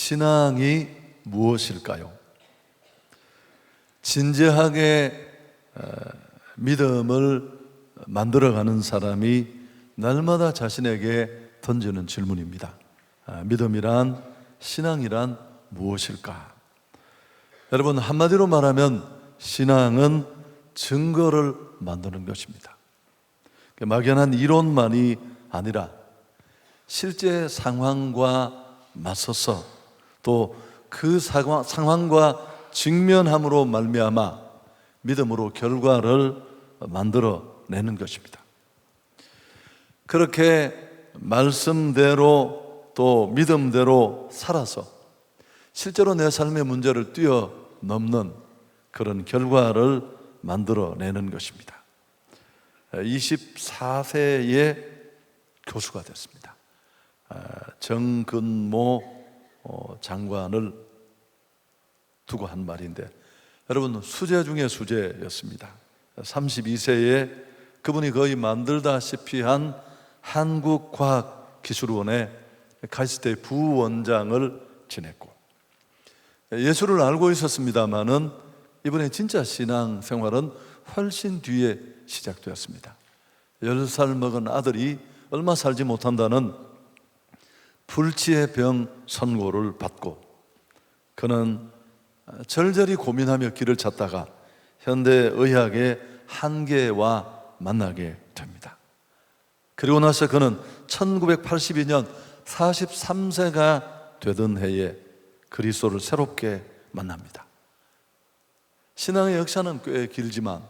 신앙이 무엇일까요? 진지하게 믿음을 만들어가는 사람이 날마다 자신에게 던지는 질문입니다. 믿음이란, 신앙이란 무엇일까? 여러분, 한마디로 말하면 신앙은 증거를 만드는 것입니다. 막연한 이론만이 아니라 실제 상황과 맞서서 또 그 상황과 직면함으로 말미암아 믿음으로 결과를 만들어내는 것입니다. 그렇게 말씀대로 또 믿음대로 살아서 실제로 내 삶의 문제를 뛰어넘는 그런 결과를 만들어내는 것입니다. 24세에 교수가 됐습니다. 정근모 장관을 두고 한 말인데, 여러분, 수재 중에 수재였습니다. 32세에 그분이 거의 만들다시피 한 한국과학기술원의 가이스트 부원장을 지냈고, 예수를 알고 있었습니다마는 이번에 진짜 신앙생활은 훨씬 뒤에 시작되었습니다. 10살 먹은 아들이 얼마 살지 못한다는 불치의 병 선고를 받고 그는 절절히 고민하며 길을 찾다가 현대의학의 한계와 만나게 됩니다. 그리고 나서 그는 1982년 43세가 되던 해에 그리스도를 새롭게 만납니다. 신앙의 역사는 꽤 길지만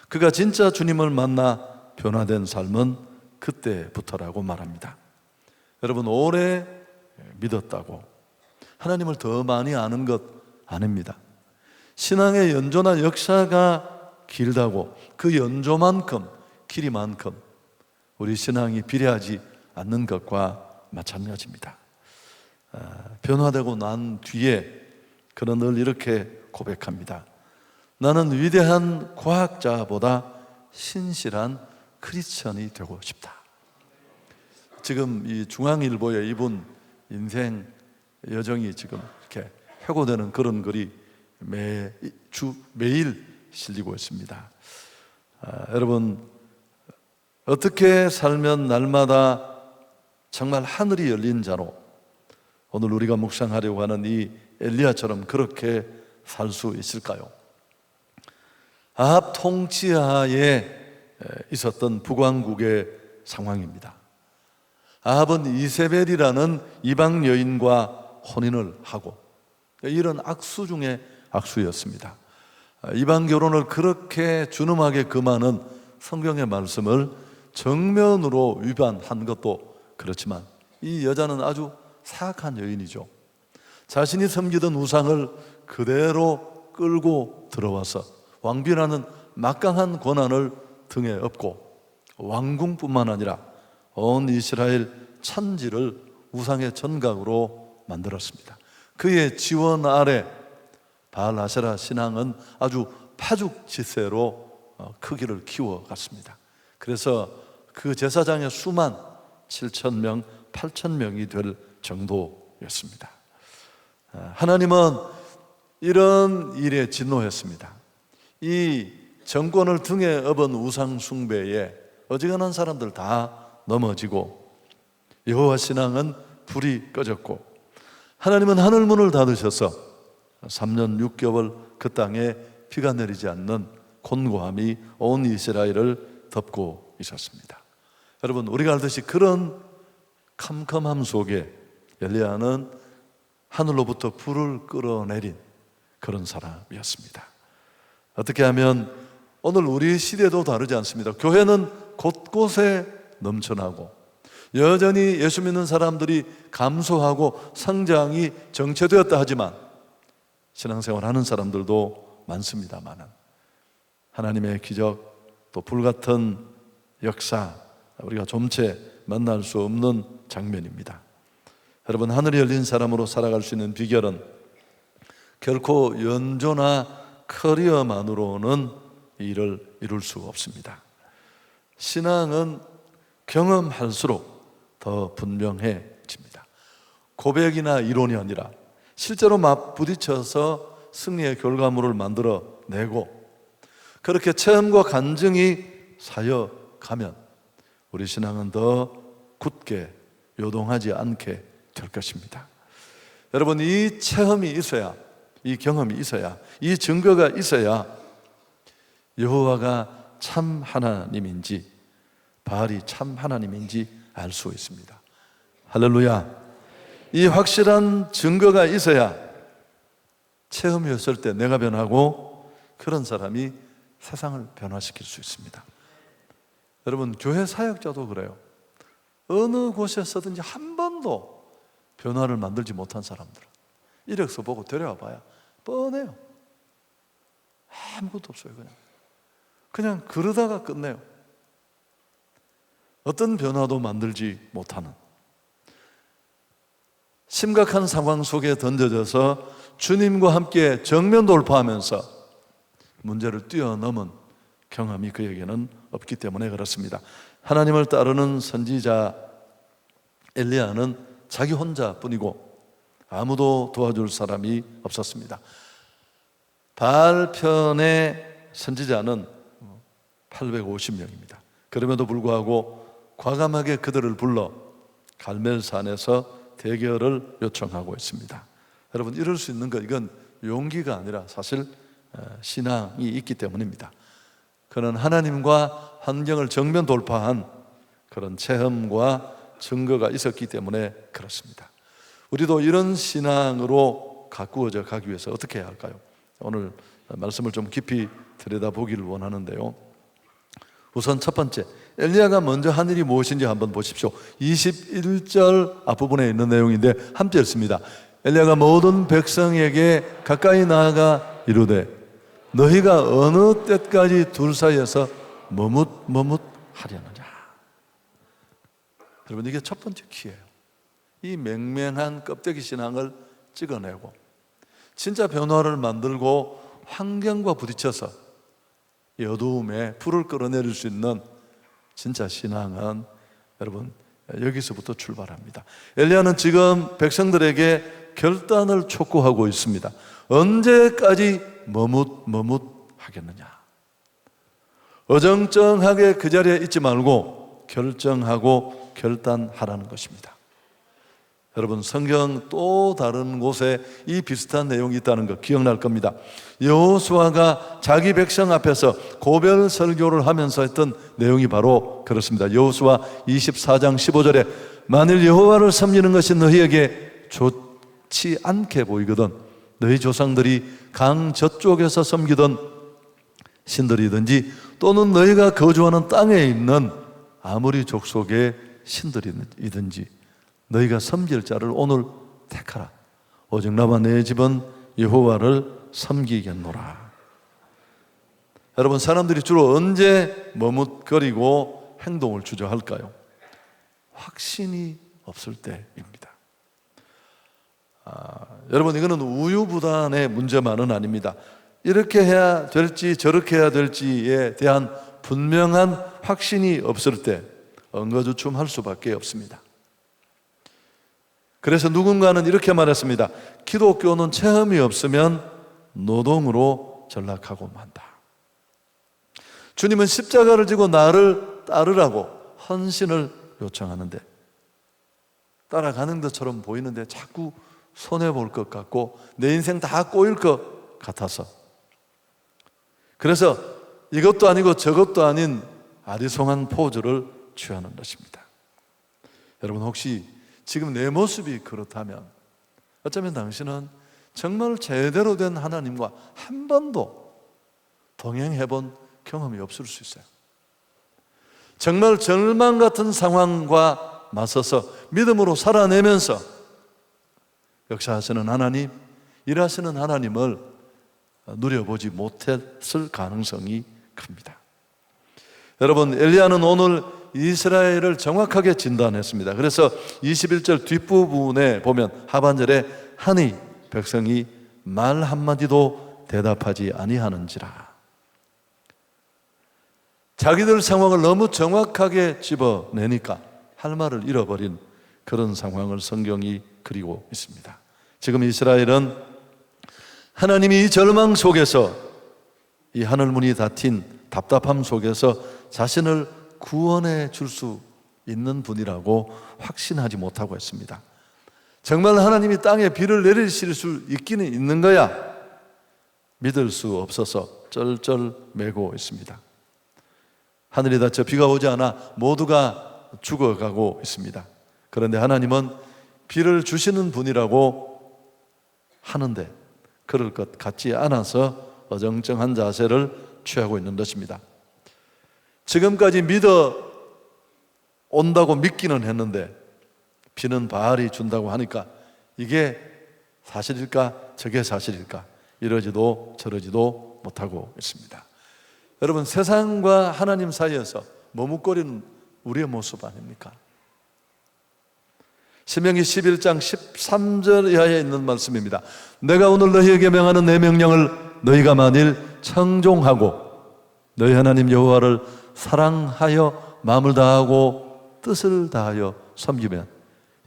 그가 진짜 주님을 만나 변화된 삶은 그때부터라고 말합니다. 여러분, 오래 믿었다고 하나님을 더 많이 아는 것 아닙니다. 신앙의 연조나 역사가 길다고 그 연조만큼, 길이만큼 우리 신앙이 비례하지 않는 것과 마찬가지입니다. 변화되고 난 뒤에 그는 늘 이렇게 고백합니다. 나는 위대한 과학자보다 신실한 크리스천이 되고 싶다. 지금 이 중앙일보에 이분 인생 여정이 지금 이렇게 회고되는 그런 글이 매일 실리고 있습니다. 여러분, 어떻게 살면 날마다 정말 하늘이 열린 자로 오늘 우리가 묵상하려고 하는 이 엘리야처럼 그렇게 살 수 있을까요? 아합 통치하에 있었던 북왕국의 상황입니다. 아합은 이세벨이라는 이방 여인과 혼인을 하고 이런 악수 중에 악수였습니다. 이방 결혼을 그렇게 준엄하게 금하는 성경의 말씀을 정면으로 위반한 것도 그렇지만 이 여자는 아주 사악한 여인이죠. 자신이 섬기던 우상을 그대로 끌고 들어와서 왕비라는 막강한 권한을 등에 업고 왕궁뿐만 아니라 온 이스라엘 천지를 우상의 전각으로 만들었습니다. 그의 지원 아래 바알 아세라 신앙은 아주 파죽지세로 크기를 키워갔습니다. 그래서 그 제사장의 수만 7,000명, 8,000명이 될 정도였습니다. 하나님은 이런 일에 진노했습니다. 이 정권을 등에 업은 우상 숭배에 어지간한 사람들 다 넘어지고 여호와 신앙은 불이 꺼졌고 하나님은 하늘문을 닫으셔서 3년 6개월 그 땅에 비가 내리지 않는 곤고함이 온 이스라엘을 덮고 있었습니다. 여러분, 우리가 알듯이 그런 캄캄함 속에 엘리야는 하늘로부터 불을 끌어내린 그런 사람이었습니다. 어떻게 하면 오늘 우리 시대도 다르지 않습니다. 교회는 곳곳에 넘쳐나고 여전히 예수 믿는 사람들이 감소하고 성장이 정체되었다 하지만 신앙생활 하는 사람들도 많습니다만 하나님의 기적 또 불같은 역사 우리가 좀채 만날 수 없는 장면입니다. 여러분, 하늘이 열린 사람으로 살아갈 수 있는 비결은 결코 연조나 커리어만으로는 이 일을 이룰 수 없습니다. 신앙은 경험할수록 더 분명해집니다. 고백이나 이론이 아니라 실제로 맞부딪혀서 승리의 결과물을 만들어내고 그렇게 체험과 간증이 쌓여가면 우리 신앙은 더 굳게 요동하지 않게 될 것입니다. 여러분, 이 체험이 있어야, 이 경험이 있어야, 이 증거가 있어야 여호와가 참 하나님인지 바알이 참 하나님인지 알 수 있습니다. 할렐루야. 이 확실한 증거가 있어야 체험이었을 때 내가 변하고 그런 사람이 세상을 변화시킬 수 있습니다. 여러분, 교회 사역자도 그래요. 어느 곳에서든지 한 번도 변화를 만들지 못한 사람들은 이력서 보고 데려와 봐야 뻔해요. 아무것도 없어요. 그냥 그러다가 끝내요. 어떤 변화도 만들지 못하는 심각한 상황 속에 던져져서 주님과 함께 정면 돌파하면서 문제를 뛰어넘은 경험이 그에게는 없기 때문에 그렇습니다. 하나님을 따르는 선지자 엘리야는 자기 혼자뿐이고 아무도 도와줄 사람이 없었습니다. 바알 편의 선지자는 850명입니다. 그럼에도 불구하고 과감하게 그들을 불러 갈멜산에서 대결을 요청하고 있습니다. 여러분, 이럴 수 있는 것, 이건 용기가 아니라 사실 신앙이 있기 때문입니다. 그는 하나님과 환경을 정면 돌파한 그런 체험과 증거가 있었기 때문에 그렇습니다. 우리도 이런 신앙으로 가꾸어져 가기 위해서 어떻게 해야 할까요? 오늘 말씀을 좀 깊이 들여다보기를 원하는데요. 우선 첫 번째, 엘리야가 먼저 한 일이 무엇인지 한번 보십시오. 21절 앞부분에 있는 내용인데 함께 읽습니다. 엘리야가 모든 백성에게 가까이 나아가 이르되 너희가 어느 때까지 둘 사이에서 머뭇하려느냐. 여러분, 이게 첫 번째 키예요. 이 맹맹한 껍데기 신앙을 찍어내고 진짜 변화를 만들고 환경과 부딪혀서 이 어두움에 불을 끌어내릴 수 있는 진짜 신앙은 여러분 여기서부터 출발합니다. 엘리야는 지금 백성들에게 결단을 촉구하고 있습니다. 언제까지 머뭇하겠느냐. 어정쩡하게 그 자리에 있지 말고 결정하고 결단하라는 것입니다. 여러분, 성경 또 다른 곳에 이 비슷한 내용이 있다는 거 기억날 겁니다. 여호수아가 자기 백성 앞에서 고별 설교를 하면서 했던 내용이 바로 그렇습니다. 여호수아 24장 15절에 만일 여호와를 섬기는 것이 너희에게 좋지 않게 보이거든 너희 조상들이 강 저쪽에서 섬기던 신들이든지 또는 너희가 거주하는 땅에 있는 아무리 족속의 신들이든지 너희가 섬길 자를 오늘 택하라. 오직 나와 내 집은 여호와를 섬기겠노라. 여러분, 사람들이 주로 언제 머뭇거리고 행동을 주저할까요? 확신이 없을 때입니다. 여러분, 이거는 우유부단의 문제만은 아닙니다. 이렇게 해야 될지 저렇게 해야 될지에 대한 분명한 확신이 없을 때 엉거주춤할 수밖에 없습니다. 그래서 누군가는 이렇게 말했습니다. 기독교는 체험이 없으면 노동으로 전락하고 만다. 주님은 십자가를 지고 나를 따르라고 헌신을 요청하는데 따라가는 것처럼 보이는데 자꾸 손해볼 것 같고 내 인생 다 꼬일 것 같아서 그래서 이것도 아니고 저것도 아닌 아리송한 포즈를 취하는 것입니다. 여러분, 혹시 지금 내 모습이 그렇다면 어쩌면 당신은 정말 제대로 된 하나님과 한 번도 동행해 본 경험이 없을 수 있어요. 정말 절망 같은 상황과 맞서서 믿음으로 살아내면서 역사하시는 하나님, 일하시는 하나님을 누려보지 못했을 가능성이 큽니다. 여러분, 엘리야는 오늘 이스라엘을 정확하게 진단했습니다. 그래서 21절 뒷부분에 보면 하반절에 하니 백성이 말 한마디도 대답하지 아니하는지라. 자기들 상황을 너무 정확하게 집어내니까 할 말을 잃어버린 그런 상황을 성경이 그리고 있습니다. 지금 이스라엘은 하나님이 이 절망 속에서, 이 하늘문이 닫힌 답답함 속에서 자신을 구원해 줄 수 있는 분이라고 확신하지 못하고 있습니다. 정말 하나님이 땅에 비를 내리실 수 있기는 있는 거야 믿을 수 없어서 쩔쩔매고 있습니다. 하늘이 닫혀 비가 오지 않아 모두가 죽어가고 있습니다. 그런데 하나님은 비를 주시는 분이라고 하는데 그럴 것 같지 않아서 어정쩡한 자세를 취하고 있는 것입니다. 지금까지 믿어 온다고 믿기는 했는데 비는 바알이 준다고 하니까 이게 사실일까 저게 사실일까 이러지도 저러지도 못하고 있습니다. 여러분, 세상과 하나님 사이에서 머뭇거리는 우리의 모습 아닙니까? 신명기 11장 13절 이하에 있는 말씀입니다. 내가 오늘 너희에게 명하는 내 명령을 너희가 만일 청종하고 너희 하나님 여호와를 사랑하여 마음을 다하고 뜻을 다하여 섬기면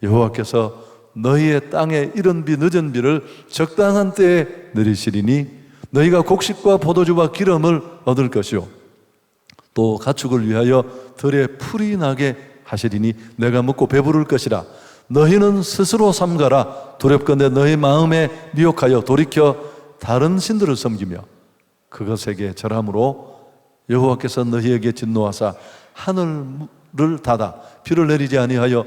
여호와께서 너희의 땅에 이른 비 늦은 비를 적당한 때에 내리시리니 너희가 곡식과 포도주와 기름을 얻을 것이요 또 가축을 위하여 들에 풀이 나게 하시리니 내가 먹고 배부를 것이라. 너희는 스스로 삼가라. 두렵건대 너희 마음에 미혹하여 돌이켜 다른 신들을 섬기며 그것에게 절함으로 여호와께서 너희에게 진노하사 하늘을 닫아 비를 내리지 아니하여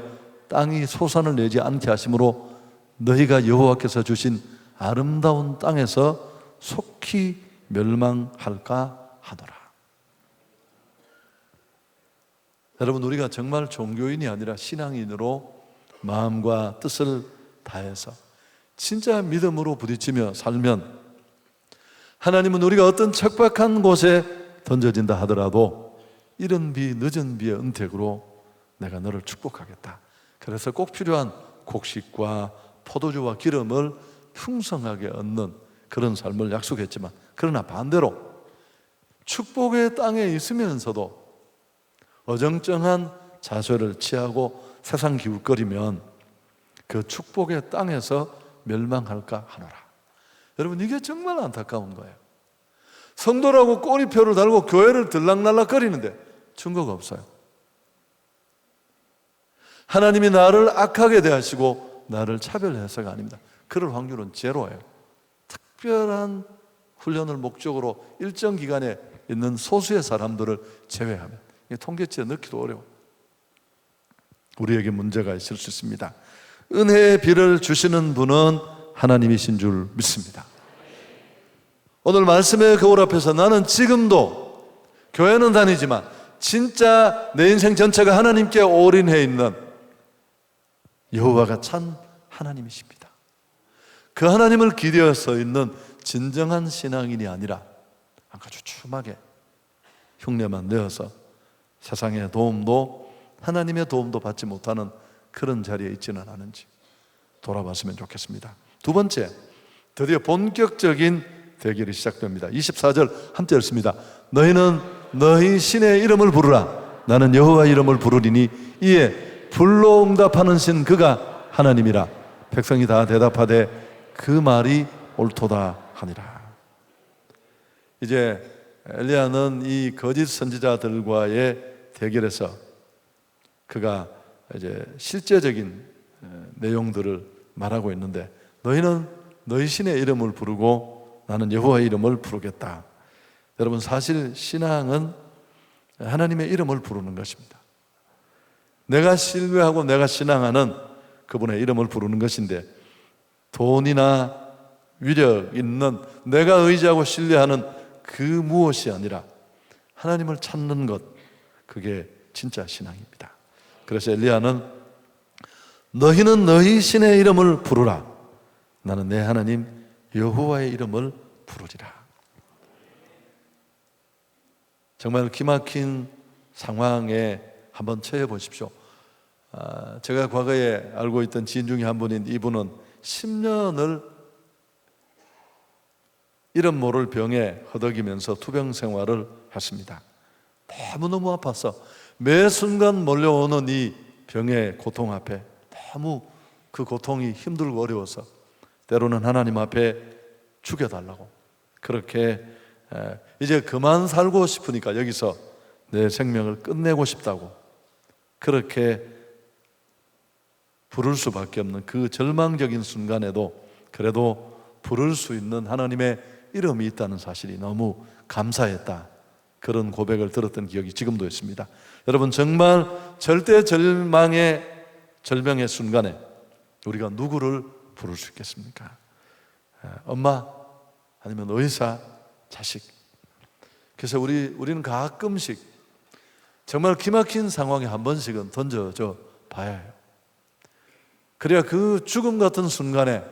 땅이 소산을 내지 않게 하심으로 너희가 여호와께서 주신 아름다운 땅에서 속히 멸망할까 하더라. 여러분, 우리가 정말 종교인이 아니라 신앙인으로 마음과 뜻을 다해서 진짜 믿음으로 부딪히며 살면 하나님은 우리가 어떤 척박한 곳에 던져진다 하더라도 이른 비 늦은 비의 은택으로 내가 너를 축복하겠다. 그래서 꼭 필요한 곡식과 포도주와 기름을 풍성하게 얻는 그런 삶을 약속했지만, 그러나 반대로 축복의 땅에 있으면서도 어정쩡한 자세를 취하고 세상 기웃거리면 그 축복의 땅에서 멸망할까 하노라. 여러분, 이게 정말 안타까운 거예요. 성도라고 꼬리표를 달고 교회를 들락날락거리는데 증거가 없어요. 하나님이 나를 악하게 대하시고 나를 차별해서가 아닙니다. 그럴 확률은 제로예요. 특별한 훈련을 목적으로 일정 기간에 있는 소수의 사람들을 제외하면 통계치에 넣기도 어려워. 우리에게 문제가 있을 수 있습니다. 은혜의 비를 주시는 분은 하나님이신 줄 믿습니다. 오늘 말씀의 거울 앞에서 나는 지금도 교회는 다니지만 진짜 내 인생 전체가 하나님께 올인해 있는 여호와가 참 하나님이십니다. 그 하나님을 기대어 서 있는 진정한 신앙인이 아니라 아주 추하게 흉내만 내어서 세상의 도움도 하나님의 도움도 받지 못하는 그런 자리에 있지는 않은지 돌아봤으면 좋겠습니다. 두 번째, 드디어 본격적인 대결이 시작됩니다. 24절 함께 읽습니다. 너희는 너희 신의 이름을 부르라. 나는 여호와 이름을 부르리니 이에 불로 응답하는 신 그가 하나님이라. 백성이 다 대답하되 그 말이 옳도다 하니라. 이제 엘리야는 이 거짓 선지자들과의 대결에서 그가 이제 실제적인 내용들을 말하고 있는데, 너희는 너희 신의 이름을 부르고 나는 여호와의 이름을 부르겠다. 여러분, 사실 신앙은 하나님의 이름을 부르는 것입니다. 내가 신뢰하고 내가 신앙하는 그분의 이름을 부르는 것인데, 돈이나 위력 있는 내가 의지하고 신뢰하는 그 무엇이 아니라 하나님을 찾는 것, 그게 진짜 신앙입니다. 그래서 엘리야는 너희는 너희 신의 이름을 부르라. 나는 내 하나님 여호와의 이름을 부르리라. 정말 기막힌 상황에 한번 처해 보십시오. 제가 과거에 알고 있던 지인 중에 한 분인 이분은 10년을 이름 모를 병에 허덕이면서 투병 생활을 했습니다. 너무너무 아파서 매 순간 몰려오는 이 병의 고통 앞에 너무 그 고통이 힘들고 어려워서 때로는 하나님 앞에 죽여달라고, 그렇게 이제 그만 살고 싶으니까 여기서 내 생명을 끝내고 싶다고 그렇게 부를 수밖에 없는 그 절망적인 순간에도 그래도 부를 수 있는 하나님의 이름이 있다는 사실이 너무 감사했다, 그런 고백을 들었던 기억이 지금도 있습니다. 여러분, 정말 절대 절명의 순간에 우리가 누구를 부를 수 있겠습니까? 엄마, 아니면 의사, 자식. 그래서 우리는 가끔씩 정말 기막힌 상황에 한 번씩은 던져져 봐야 해요. 그래야 그 죽음 같은 순간에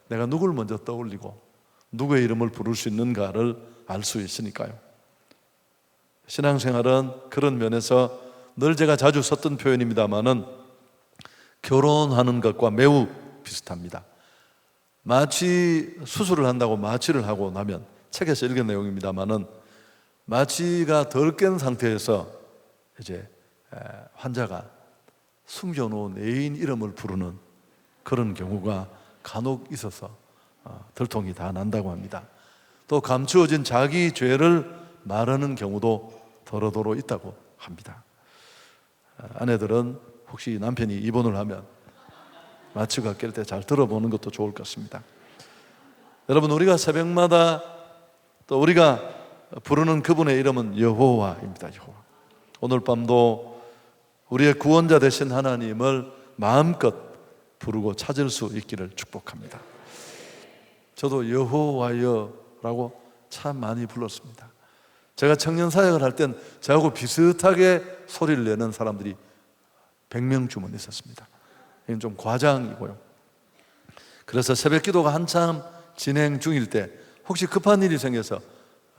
내가 누구를 먼저 떠올리고 누구의 이름을 부를 수 있는가를 알 수 있으니까요. 신앙생활은 그런 면에서 늘 제가 자주 썼던 표현입니다마는 결혼하는 것과 매우 비슷합니다. 마취 수술을 한다고 마취를 하고 나면, 책에서 읽은 내용입니다마는, 마취가 덜 깬 상태에서 이제 환자가 숨겨놓은 애인 이름을 부르는 그런 경우가 간혹 있어서 들통이 다 난다고 합니다. 또 감추어진 자기 죄를 말하는 경우도 더러더러 있다고 합니다. 아내들은 혹시 남편이 입원을 하면 마취가 깰 때 잘 들어보는 것도 좋을 것 같습니다. 여러분, 우리가 새벽마다 또 우리가 부르는 그분의 이름은 여호와입니다. 여호와. 오늘 밤도 우리의 구원자 되신 하나님을 마음껏 부르고 찾을 수 있기를 축복합니다. 저도 여호와여라고 참 많이 불렀습니다. 제가 청년 사역을 할 땐 저하고 비슷하게 소리를 내는 사람들이 100명 주문 있었습니다. 이건 좀 과장이고요. 그래서 새벽 기도가 한참 진행 중일 때 혹시 급한 일이 생겨서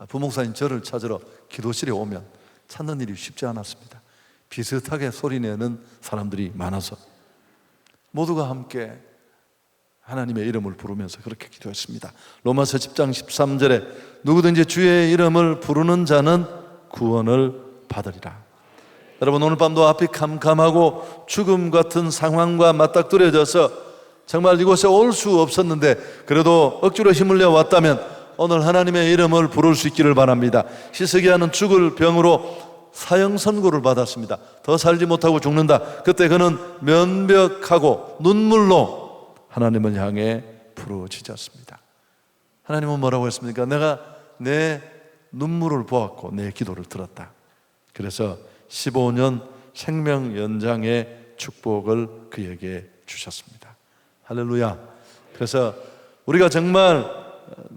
부목사님 저를 찾으러 기도실에 오면 찾는 일이 쉽지 않았습니다. 비슷하게 소리내는 사람들이 많아서 모두가 함께 하나님의 이름을 부르면서 그렇게 기도했습니다. 로마서 10장 13절에 누구든지 주의 이름을 부르는 자는 구원을 받으리라. 여러분, 오늘 밤도 앞이 캄캄하고 죽음 같은 상황과 맞닥뜨려져서 정말 이곳에 올 수 없었는데 그래도 억지로 힘을 내어 왔다면 오늘 하나님의 이름을 부를 수 있기를 바랍니다. 히스기야는 죽을 병으로 사형 선고를 받았습니다. 더 살지 못하고 죽는다. 그때 그는 면벽하고 눈물로 하나님을 향해 부르짖었습니다. 하나님은 뭐라고 했습니까? 내가 내 눈물을 보았고 내 기도를 들었다. 그래서 15년 생명 연장의 축복을 그에게 주셨습니다. 할렐루야. 그래서 우리가 정말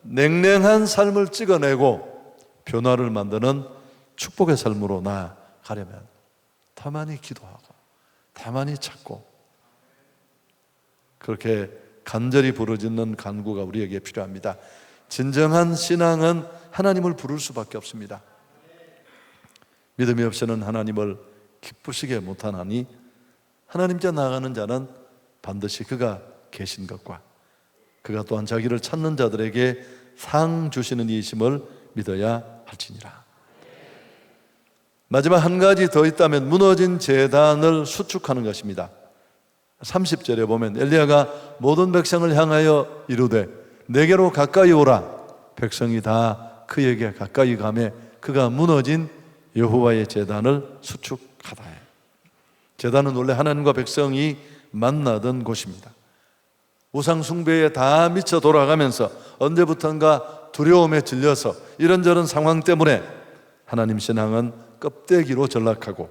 냉랭한 삶을 찍어내고 변화를 만드는 축복의 삶으로 나아가려면 더 많이 기도하고 더 많이 찾고 그렇게 간절히 부르짖는 간구가 우리에게 필요합니다. 진정한 신앙은 하나님을 부를 수밖에 없습니다. 믿음이 없이는 하나님을 기쁘시게 못하나니 하나님께 나아가는 자는 반드시 그가 계신 것과 그가 또한 자기를 찾는 자들에게 상 주시는 이심을 믿어야 할지니라. 마지막 한 가지 더 있다면 무너진 제단을 수축하는 것입니다. 30절에 보면 엘리야가 모든 백성을 향하여 이르되 내게로 가까이 오라. 백성이 다 그에게 가까이 가매 그가 무너진 여호와의 제단을 수축하다. 제단은 원래 하나님과 백성이 만나던 곳입니다. 우상 숭배에 다 미쳐 돌아가면서 언제부턴가 두려움에 질려서 이런저런 상황 때문에 하나님 신앙은 껍데기로 전락하고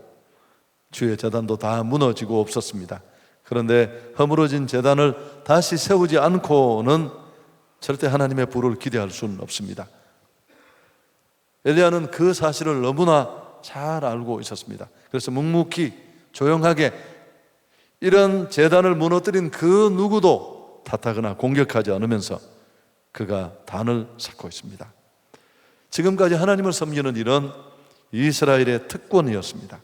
주의 제단도 다 무너지고 없었습니다. 그런데 허물어진 제단을 다시 세우지 않고는 절대 하나님의 부를 기대할 수는 없습니다. 엘리야는 그 사실을 너무나 잘 알고 있었습니다. 그래서 묵묵히 조용하게 이런 제단을 무너뜨린 그 누구도 탓하거나 공격하지 않으면서 그가 단을 쌓고 있습니다. 지금까지 하나님을 섬기는 일은 이스라엘의 특권이었습니다.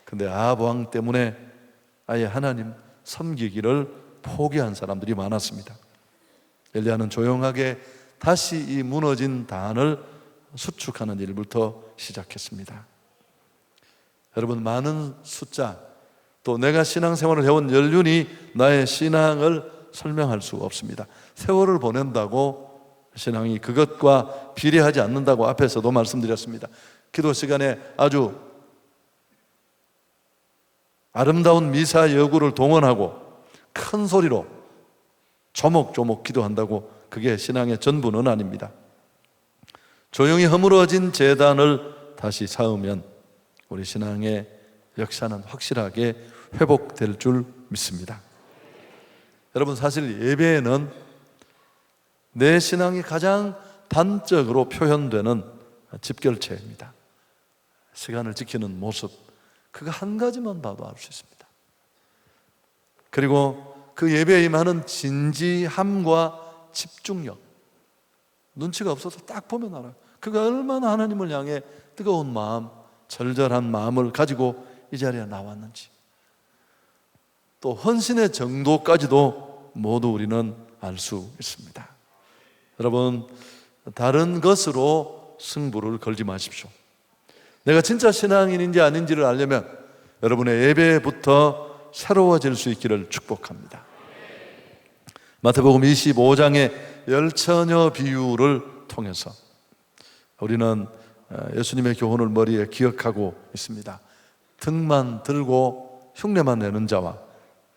그런데 아합 왕 때문에 아예 하나님 섬기기를 포기한 사람들이 많았습니다. 엘리야는 조용하게 다시 이 무너진 단을 수축하는 일부터 시작했습니다. 여러분, 많은 숫자 또 내가 신앙생활을 해온 연륜이 나의 신앙을 설명할 수 없습니다. 세월을 보낸다고 신앙이 그것과 비례하지 않는다고 앞에서도 말씀드렸습니다. 기도 시간에 아주 아름다운 미사 여구를 동원하고 큰 소리로 조목조목 기도한다고 그게 신앙의 전부는 아닙니다. 조용히 허물어진 제단을 다시 쌓으면 우리 신앙의 역사는 확실하게 회복될 줄 믿습니다. 여러분, 사실 예배에는 내 신앙이 가장 단적으로 표현되는 집결체입니다. 시간을 지키는 모습, 그거 한 가지만 봐도 알 수 있습니다. 그리고 그 예배에 임하는 진지함과 집중력, 눈치가 없어서 딱 보면 알아요. 그가 얼마나 하나님을 향해 뜨거운 마음, 절절한 마음을 가지고 이 자리에 나왔는지, 또 헌신의 정도까지도 모두 우리는 알 수 있습니다. 여러분, 다른 것으로 승부를 걸지 마십시오. 내가 진짜 신앙인인지 아닌지를 알려면 여러분의 예배부터 새로워질 수 있기를 축복합니다. 마태복음 25장의 열처녀 비유를 통해서 우리는 예수님의 교훈을 머리에 기억하고 있습니다. 등만 들고 흉내만 내는 자와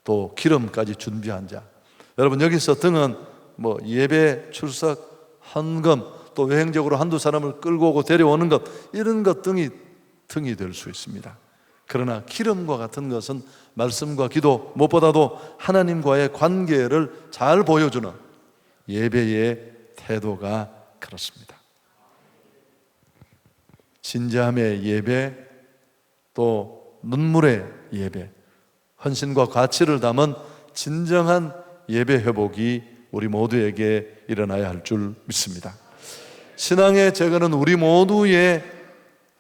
또 기름까지 준비한 자. 여러분, 여기서 등은 예배 출석, 헌금, 또 외행적으로 한두 사람을 끌고 오고 데려오는 것, 이런 것 등이 될 수 있습니다. 그러나 기름과 같은 것은 말씀과 기도, 무엇보다도 하나님과의 관계를 잘 보여주는 예배의 태도가 그렇습니다. 진지함의 예배, 또 눈물의 예배, 헌신과 가치를 담은 진정한 예배 회복이 우리 모두에게 일어나야 할 줄 믿습니다. 신앙의 재건은 우리 모두의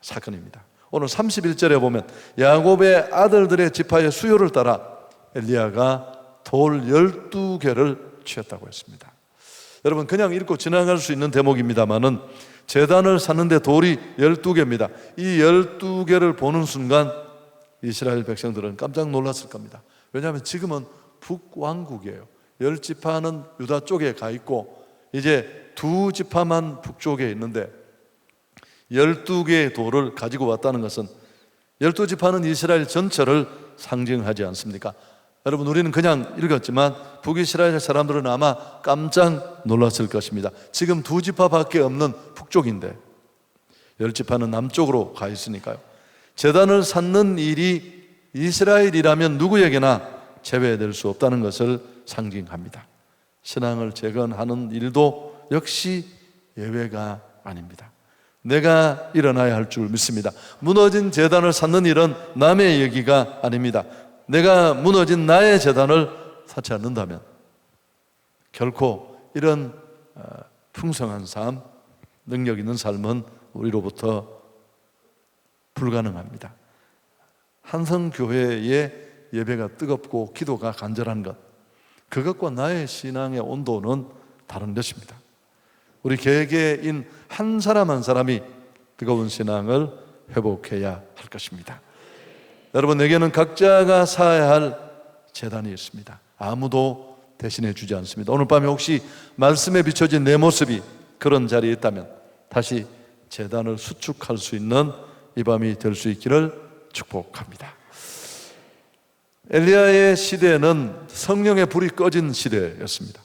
사건입니다. 오늘 31절에 보면 야곱의 아들들의 지파의 수요를 따라 엘리야가 돌 12개를 취했다고 했습니다. 여러분, 그냥 읽고 지나갈 수 있는 대목입니다만은 제단을 쌓는데 돌이 12개입니다. 이 12개를 보는 순간 이스라엘 백성들은 깜짝 놀랐을 겁니다. 왜냐하면 지금은 북왕국이에요. 10지파는 유다 쪽에 가 있고 이제 2지파만 북쪽에 있는데 12개의 돌을 가지고 왔다는 것은 12지파는 이스라엘 전체를 상징하지 않습니까? 여러분, 우리는 그냥 읽었지만 북이스라엘 사람들은 아마 깜짝 놀랐을 것입니다. 지금 2지파밖에 없는 북쪽인데 10지파는 남쪽으로 가 있으니까요. 제단을 쌓는 일이 이스라엘이라면 누구에게나 제외될 수 없다는 것을 상징합니다. 신앙을 재건하는 일도 역시 예외가 아닙니다. 내가 일어나야 할 줄 믿습니다. 무너진 제단을 쌓는 일은 남의 얘기가 아닙니다. 내가 무너진 나의 제단을 쌓지 않는다면 결코 이런 풍성한 삶, 능력 있는 삶은 우리로부터 불가능합니다. 한성교회의 예배가 뜨겁고 기도가 간절한 것, 그것과 나의 신앙의 온도는 다른 것입니다. 우리 개개인 한 사람 한 사람이 뜨거운 신앙을 회복해야 할 것입니다. 여러분, 내게는 각자가 쌓아야 할 제단이 있습니다. 아무도 대신해 주지 않습니다. 오늘 밤에 혹시 말씀에 비춰진 내 모습이 그런 자리에 있다면 다시 제단을 수축할 수 있는 이 밤이 될 수 있기를 축복합니다. 엘리야의 시대는 성령의 불이 꺼진 시대였습니다.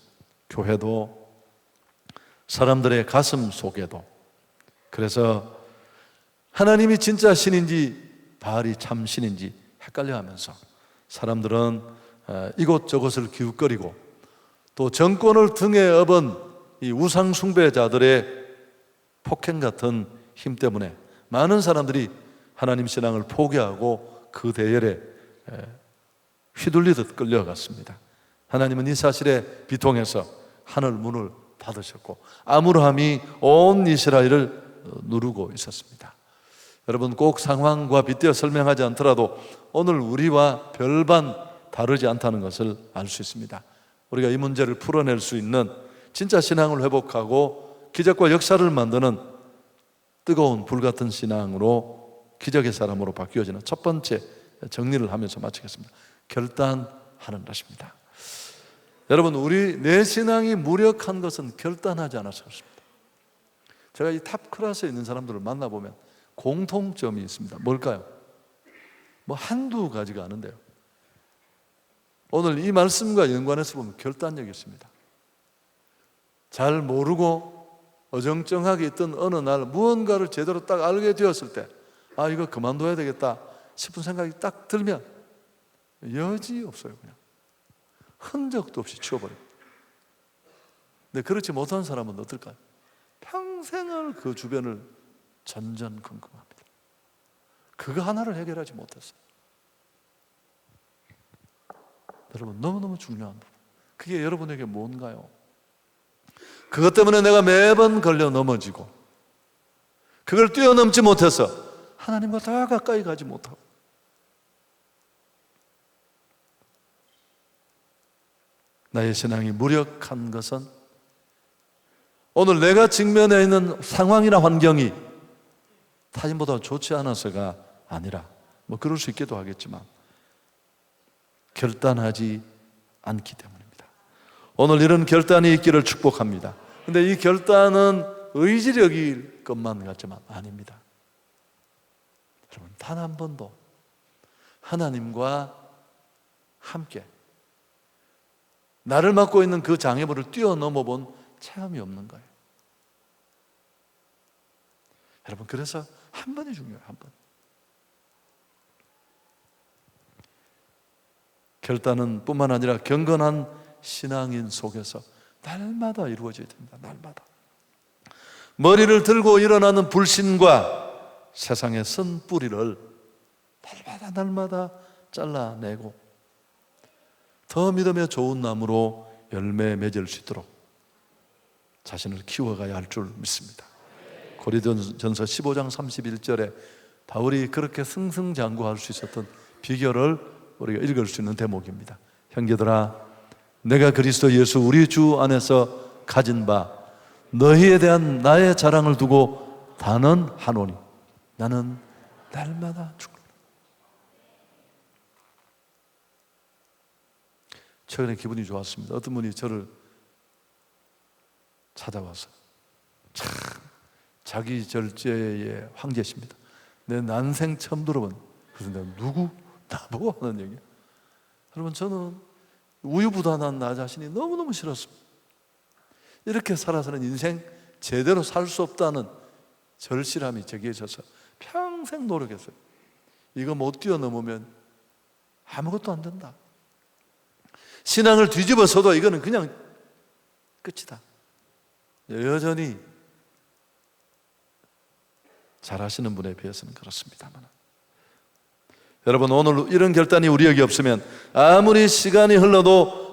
교회도 사람들의 가슴 속에도. 그래서 하나님이 진짜 신인지 바알이 참 신인지 헷갈려하면서 사람들은 이곳저곳을 기웃거리고 또 정권을 등에 업은 이 우상 숭배자들의 폭행 같은 힘 때문에 많은 사람들이 하나님 신앙을 포기하고 그 대열에 휘둘리듯 끌려갔습니다. 하나님은 이 사실에 비통해서 하늘 문을 닫으셨고 암울함이 온 이스라엘을 누르고 있었습니다. 여러분, 꼭 상황과 빗대어 설명하지 않더라도 오늘 우리와 별반 다르지 않다는 것을 알 수 있습니다. 우리가 이 문제를 풀어낼 수 있는 진짜 신앙을 회복하고 기적과 역사를 만드는 뜨거운 불같은 신앙으로 기적의 사람으로 바뀌어지는 첫 번째 정리를 하면서 마치겠습니다. 결단하는 것입니다. 여러분, 내 신앙이 무력한 것은 결단하지 않아서 그렇습니다. 제가 이 탑 클래스에 있는 사람들을 만나보면 공통점이 있습니다. 뭘까요? 뭐 한두 가지가 아닌데요, 오늘 이 말씀과 연관해서 보면 결단력이 있습니다. 잘 모르고 어정쩡하게 있던 어느 날 무언가를 제대로 딱 알게 되었을 때, 아, 이거 그만둬야 되겠다 싶은 생각이 딱 들면 여지 없어요. 그냥 흔적도 없이 치워버려요. 근데 그렇지 못한 사람은 어떨까요? 평생을 그 주변을 전전긍긍합니다. 그거 하나를 해결하지 못했어요. 여러분, 너무너무 중요한 부분, 그게 여러분에게 뭔가요? 그것 때문에 내가 매번 걸려 넘어지고 그걸 뛰어넘지 못해서 하나님과 더 가까이 가지 못하고, 나의 신앙이 무력한 것은 오늘 내가 직면해 있는 상황이나 환경이 타인보다 좋지 않아서가 아니라, 뭐 그럴 수 있기도 하겠지만 결단하지 않기 때문입니다. 오늘 이런 결단이 있기를 축복합니다. 근데 이 결단은 의지력일 것만 같지만 아닙니다. 여러분, 단 한 번도 하나님과 함께 나를 맡고 있는 그 장애물을 뛰어넘어 본 체험이 없는 거예요. 여러분, 그래서 한 번이 중요해요. 한 번. 결단은 뿐만 아니라 경건한 신앙인 속에서 날마다 이루어져야 됩니다. 날마다. 머리를 들고 일어나는 불신과 세상의 선 뿌리를 날마다 잘라내고 더 믿음에 좋은 나무로 열매 맺을 수 있도록 자신을 키워가야 할 줄 믿습니다. 고린도전서 15장 31절에 바울이 그렇게 승승장구할 수 있었던 비결을 우리가 읽을 수 있는 대목입니다. 형제들아, 내가 그리스도 예수 우리 주 안에서 가진 바 너희에 대한 나의 자랑을 두고 단언하노니 나는 날마다 죽노라. 최근에 기분이 좋았습니다. 어떤 분이 저를 찾아와서, 참 자기 절제의 황제십니다. 내 난생 처음 들어본. 그래서 내가 누구? 나보고 하는 얘기야. 여러분, 저는 우유부단한 나 자신이 너무너무 싫었습니다. 이렇게 살아서는 인생 제대로 살 수 없다는 절실함이 제게 있어서 평생 노력했어요. 이거 못 뛰어넘으면 아무것도 안 된다. 신앙을 뒤집어서도 이거는 그냥 끝이다. 여전히 잘하시는 분에 비해서는 그렇습니다만, 여러분, 오늘 이런 결단이 우리에게 없으면 아무리 시간이 흘러도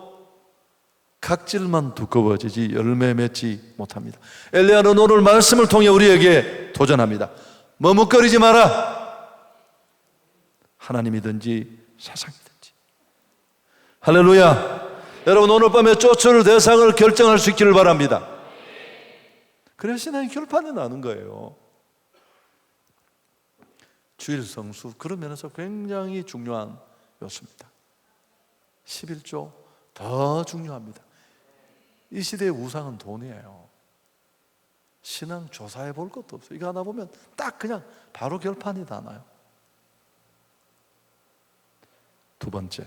각질만 두꺼워지지 열매 맺지 못합니다. 엘리야는 오늘 말씀을 통해 우리에게 도전합니다. 머뭇거리지 마라. 하나님이든지 세상이든지. 할렐루야. 여러분, 오늘 밤에 쫓을 대상을 결정할 수 있기를 바랍니다. 그래야 신앙이 결판이 나는 거예요. 주일 성수, 그런 면에서 굉장히 중요한 요소입니다. 11조 더 중요합니다. 이 시대의 우상은 돈이에요. 신앙 조사해 볼 것도 없어요. 이거 하나 보면 딱 그냥 바로 결판이 다 나요. 두 번째,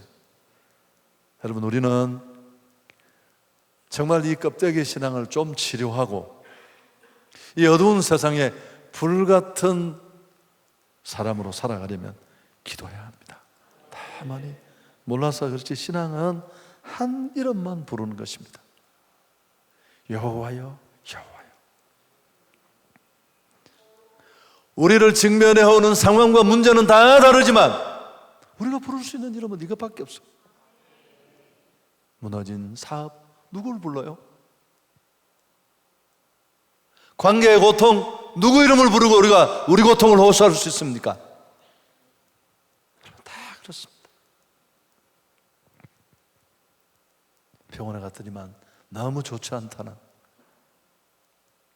여러분, 우리는 정말 이 껍데기 신앙을 좀 치료하고 이 어두운 세상에 불같은 사람으로 살아가려면 기도해야 합니다. 다만이 몰라서 그렇지 신앙은 한 이름만 부르는 것입니다. 여호와여, 여호와여. 우리를 직면해 오는 상황과 문제는 다 다르지만 우리가 부를 수 있는 이름은 이것밖에 없어. 무너진 사업, 누굴 불러요? 관계의 고통, 누구 이름을 부르고 우리가 우리 고통을 호소할 수 있습니까? 다 그렇습니다. 병원에 갔더니만 너무 좋지 않다는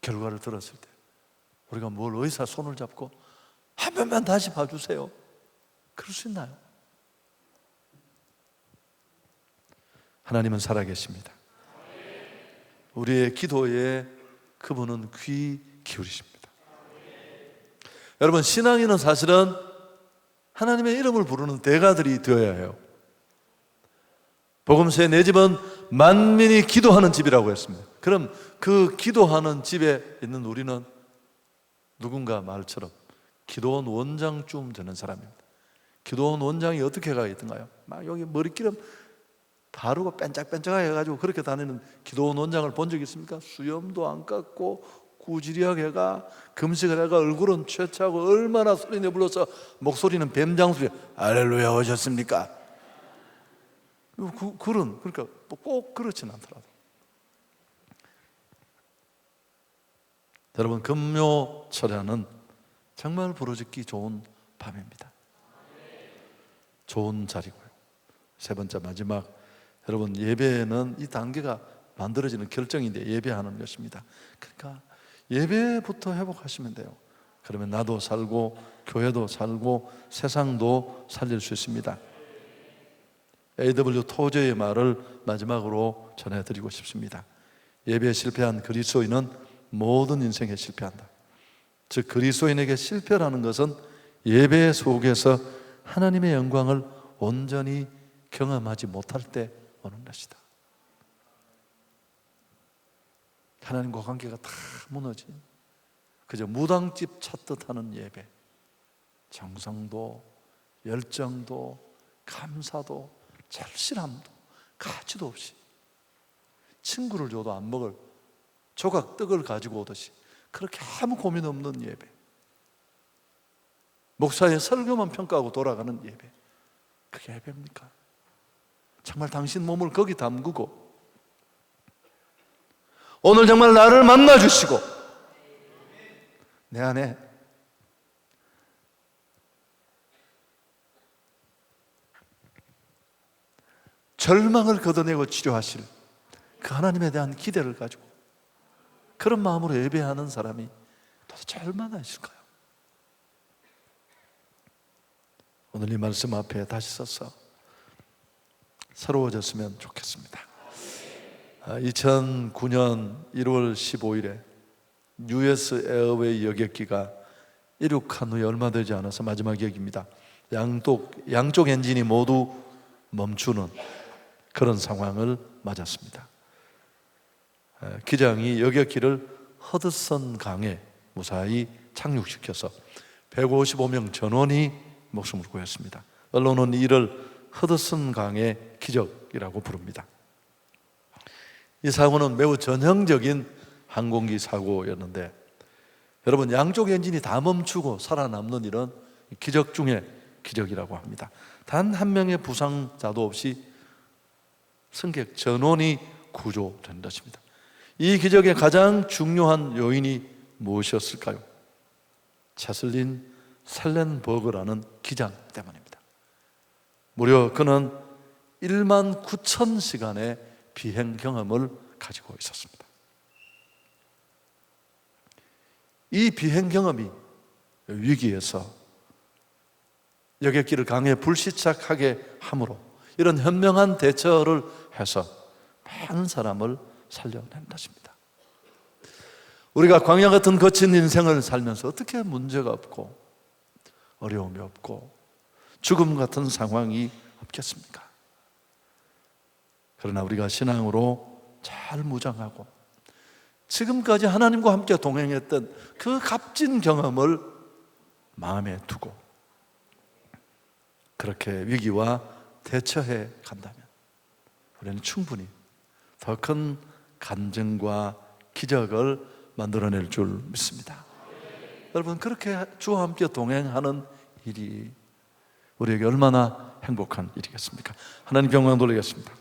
결과를 들었을 때 우리가 뭘 의사 손을 잡고 한 번만 다시 봐주세요, 그럴 수 있나요? 하나님은 살아계십니다. 우리의 기도에 그분은 귀 기울이십니다. 여러분, 신앙인은 사실은 하나님의 이름을 부르는 대가들이 되어야 해요. 복음서에 내 집은 만민이 기도하는 집이라고 했습니다. 그럼 그 기도하는 집에 있는 우리는 누군가 말처럼 기도원 원장쯤 되는 사람입니다. 기도원 원장이 어떻게 가 있던가요? 막 여기 머리끼름 바르고 뺀짝뺀짝하게 해가지고 그렇게 다니는 기도원 원장을 본 적 있습니까? 수염도 안 깎고 구지리하게 해가 금식을 해가 얼굴은 최차고 얼마나 소리내 불러서 목소리는 뱀장 소리. 할렐루야 오셨습니까? 그러니까 꼭 그렇진 않더라도 여러분, 금요철야는 정말 부르짖기 좋은 밤입니다. 좋은 자리고요. 세 번째 마지막, 여러분, 예배는 이 단계가 만들어지는 결정인데 예배하는 것입니다. 그러니까 예배부터 회복하시면 돼요. 그러면 나도 살고 교회도 살고 세상도 살릴 수 있습니다. A.W. 토저의 말을 마지막으로 전해드리고 싶습니다. 예배에 실패한 그리스도인은 모든 인생에 실패한다. 즉, 그리스도인에게 실패라는 것은 예배 속에서 하나님의 영광을 온전히 경험하지 못할 때 오는 것이다. 하나님과 관계가 다 무너진, 그저 무당집 찾듯 하는 예배, 정성도 열정도 감사도 절실함도 가치도 없이 친구를 줘도 안 먹을 조각 떡을 가지고 오듯이 그렇게 아무 고민 없는 예배, 목사의 설교만 평가하고 돌아가는 예배, 그게 예배입니까? 정말 당신 몸을 거기 담그고 오늘 정말 나를 만나주시고 내 안에 절망을 걷어내고 치료하실 그 하나님에 대한 기대를 가지고 그런 마음으로 예배하는 사람이 도대체 얼마나 있을까요? 오늘 이 말씀 앞에 다시 서서 새로워졌으면 좋겠습니다. 2009년 1월 15일에 US 에어웨이 여객기가 이륙한 후에 얼마 되지 않아서 마지막 여객입니다. 양쪽 엔진이 모두 멈추는 그런 상황을 맞았습니다. 기장이 여객기를 허드슨 강에 무사히 착륙시켜서 155명 전원이 목숨을 구했습니다. 언론은 이를 허드슨 강의 기적이라고 부릅니다. 이 사고는 매우 전형적인 항공기 사고였는데, 여러분, 양쪽 엔진이 다 멈추고 살아남는 일은 기적 중에 기적이라고 합니다. 단 한 명의 부상자도 없이 승객 전원이 구조된 것입니다. 이 기적의 가장 중요한 요인이 무엇이었을까요? 채슬린 셀렌버그라는 기장 때문입니다. 무려 그는 1만 9천 시간의 비행 경험을 가지고 있었습니다. 이 비행 경험이 위기에서 여객기를 강에 불시착하게 함으로 이런 현명한 대처를 해서 많은 사람을 살려낸 것입니다. 우리가 광야 같은 거친 인생을 살면서 어떻게 문제가 없고 어려움이 없고 죽음 같은 상황이 없겠습니까? 그러나 우리가 신앙으로 잘 무장하고 지금까지 하나님과 함께 동행했던 그 값진 경험을 마음에 두고 그렇게 위기와 대처해 간다면 우리는 충분히 더 큰 간증과 기적을 만들어낼 줄 믿습니다. 여러분, 그렇게 주와 함께 동행하는 일이 우리에게 얼마나 행복한 일이겠습니까? 하나님 영광 돌리겠습니다.